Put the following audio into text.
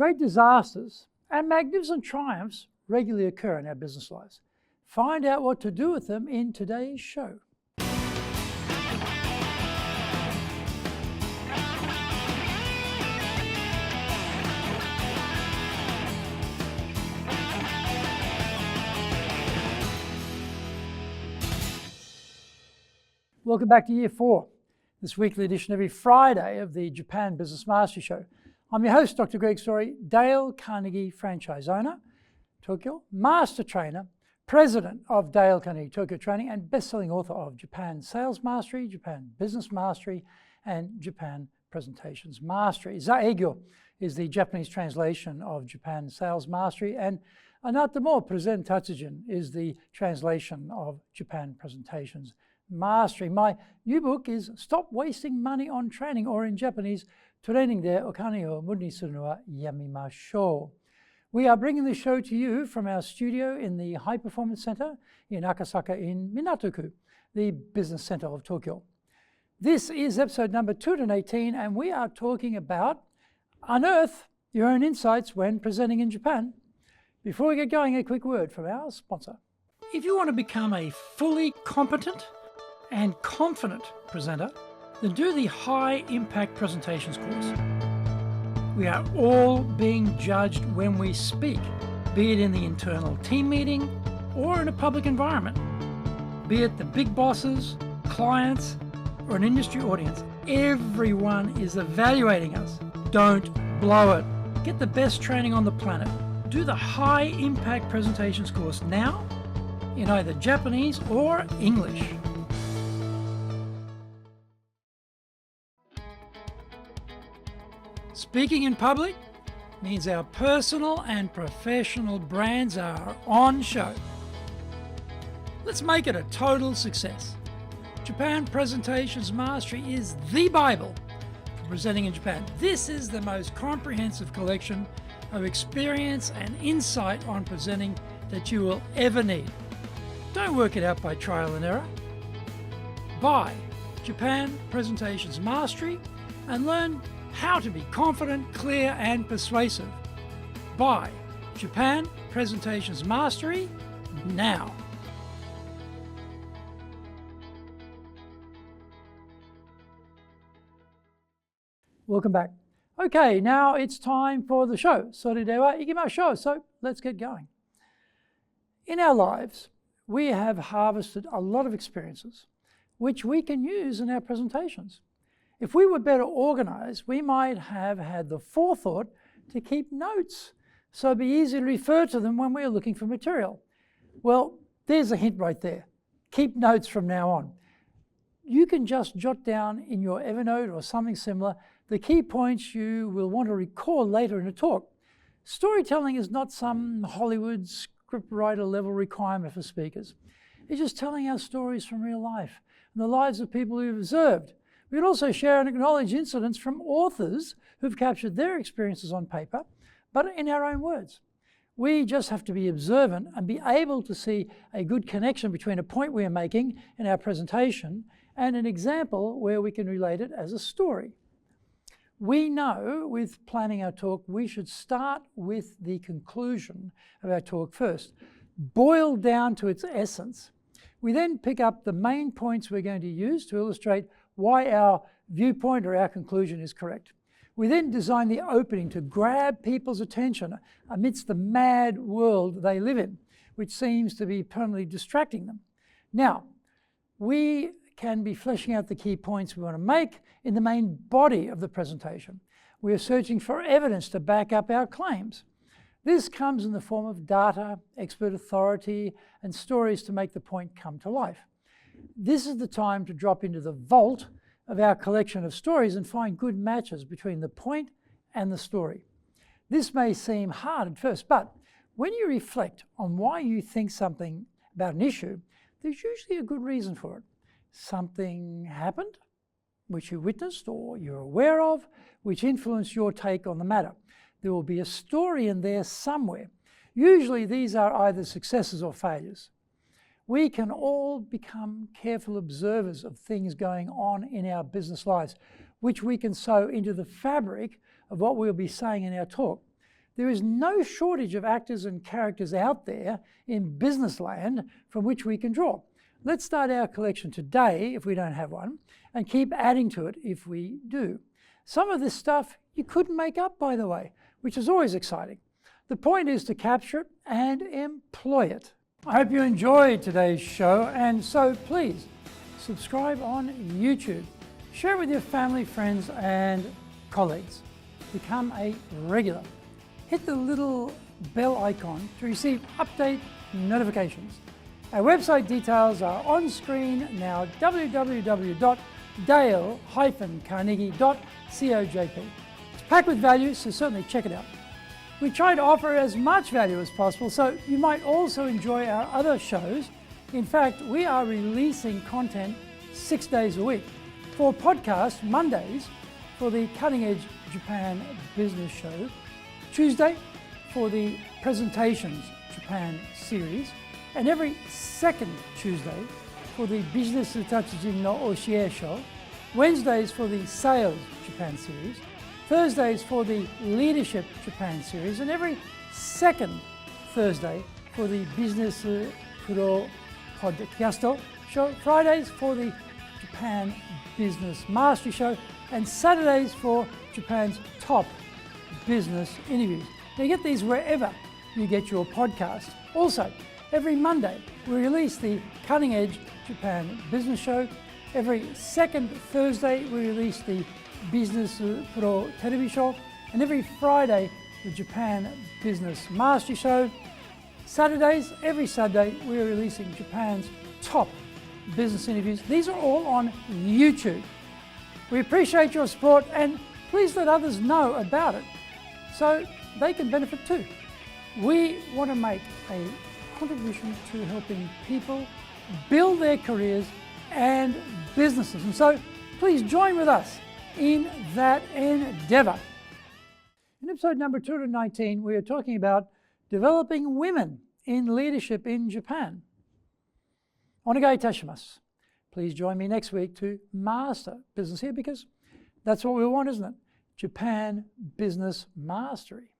Great disasters and magnificent triumphs regularly occur in our business lives. Find out what to do with them in today's show. Welcome back to Year 4, this weekly edition every Friday of the Japan Business Mastery Show. I'm your host, Dr. Greg Story, Dale Carnegie franchise owner, Tokyo, master trainer, president of Dale Carnegie Tokyo Training, and best-selling author of Japan Sales Mastery, Japan Business Mastery, and Japan Presentations Mastery. Zaegyo is the Japanese translation of Japan Sales Mastery, and Anatamo Present Tatsujin is the translation of Japan Presentations Mastery. My new book is Stop Wasting Money on Training, or in Japanese, Training de Okane o Muri ni suru no wa yamimashou. We are bringing the show to you from our studio in the High Performance Center in Akasaka in Minatoku, the business center of Tokyo. This is episode number 218, and we are talking about Unearth Your Own Insights when presenting in Japan. Before we get going, a quick word from our sponsor. If you want to become a fully competent and confident presenter, then do the High Impact Presentations course. We are all being judged when we speak, be it in the internal team meeting or in a public environment. Be it the big bosses, clients, or an industry audience, everyone is evaluating us. Don't blow it. Get the best training on the planet. Do the High Impact Presentations course now in either Japanese or English. Speaking in public means our personal and professional brands are on show. Let's make it a total success. Japan Presentations Mastery is the Bible for presenting in Japan. This is the most comprehensive collection of experience and insight on presenting that you will ever need. Don't work it out by trial and error. Buy Japan Presentations Mastery and learn how to be confident, clear, and persuasive. Buy Japan Presentations Mastery now. Welcome back. Okay, now it's time for the show. Soredewa ikimashou. So let's get going. In our lives, we have harvested a lot of experiences which we can use in our presentations. If we were better organized, we might have had the forethought to keep notes, so it'd be easy to refer to them when we're looking for material. Well, there's a hint right there. Keep notes from now on. You can just jot down in your Evernote or something similar the key points you will want to recall later in a talk. Storytelling is not some Hollywood scriptwriter level requirement for speakers. It's just telling our stories from real life and the lives of people we've observed. We can also share and acknowledge incidents from authors who've captured their experiences on paper, but in our own words. We just have to be observant and be able to see a good connection between a point we are making in our presentation and an example where we can relate it as a story. We know with planning our talk, we should start with the conclusion of our talk first, boiled down to its essence. We then pick up the main points we're going to use to illustrate why our viewpoint or our conclusion is correct. We then design the opening to grab people's attention amidst the mad world they live in, which seems to be permanently distracting them. Now, we can be fleshing out the key points we want to make in the main body of the presentation. We are searching for evidence to back up our claims. This comes in the form of data, expert authority, and stories to make the point come to life. This is the time to drop into the vault of our collection of stories and find good matches between the point and the story. This may seem hard at first, but when you reflect on why you think something about an issue, there's usually a good reason for it. Something happened, which you witnessed or you're aware of, which influenced your take on the matter. There will be a story in there somewhere. Usually these are either successes or failures. We can all become careful observers of things going on in our business lives, which we can sew into the fabric of what we'll be saying in our talk. There is no shortage of actors and characters out there in business land from which we can draw. Let's start our collection today, if we don't have one, and keep adding to it if we do. Some of this stuff you couldn't make up, by the way, which is always exciting. The point is to capture it and employ it. I hope you enjoyed today's show, and so please subscribe on YouTube. Share it with your family, friends, and colleagues. Become a regular. Hit the little bell icon to receive update notifications. Our website details are on screen now, www.dale-carnegie.cojp. It's packed with value, so certainly check it out. We try to offer as much value as possible, so you might also enjoy our other shows. In fact, we are releasing content 6 days a week. For podcasts, Mondays for the Cutting Edge Japan Business Show, Tuesday for the Presentations Japan series, and every second Tuesday for the Business Tatsujin no Oshie Show, Wednesdays for the Sales Japan series, Thursdays for the Leadership Japan series, and every second Thursday for the Business Pro Podcast Show, Fridays for the Japan Business Mastery Show, and Saturdays for Japan's top business interviews. Now, you get these wherever you get your podcast. Also, every Monday we release the Cutting Edge Japan Business Show. Every second Thursday we release the Business Pro Television Show, and every Friday the Japan Business Mastery Show. Saturdays, every Saturday we are releasing Japan's top business interviews. These are all on YouTube. We appreciate your support, and please let others know about it so they can benefit too. We want to make a contribution to helping people build their careers and businesses, and so please join with us in that endeavor. In episode number 219, we are talking about developing women in leadership in Japan. Onegai itashimasu. Please join me next week to master business here, because that's what we want, isn't it? Japan business mastery.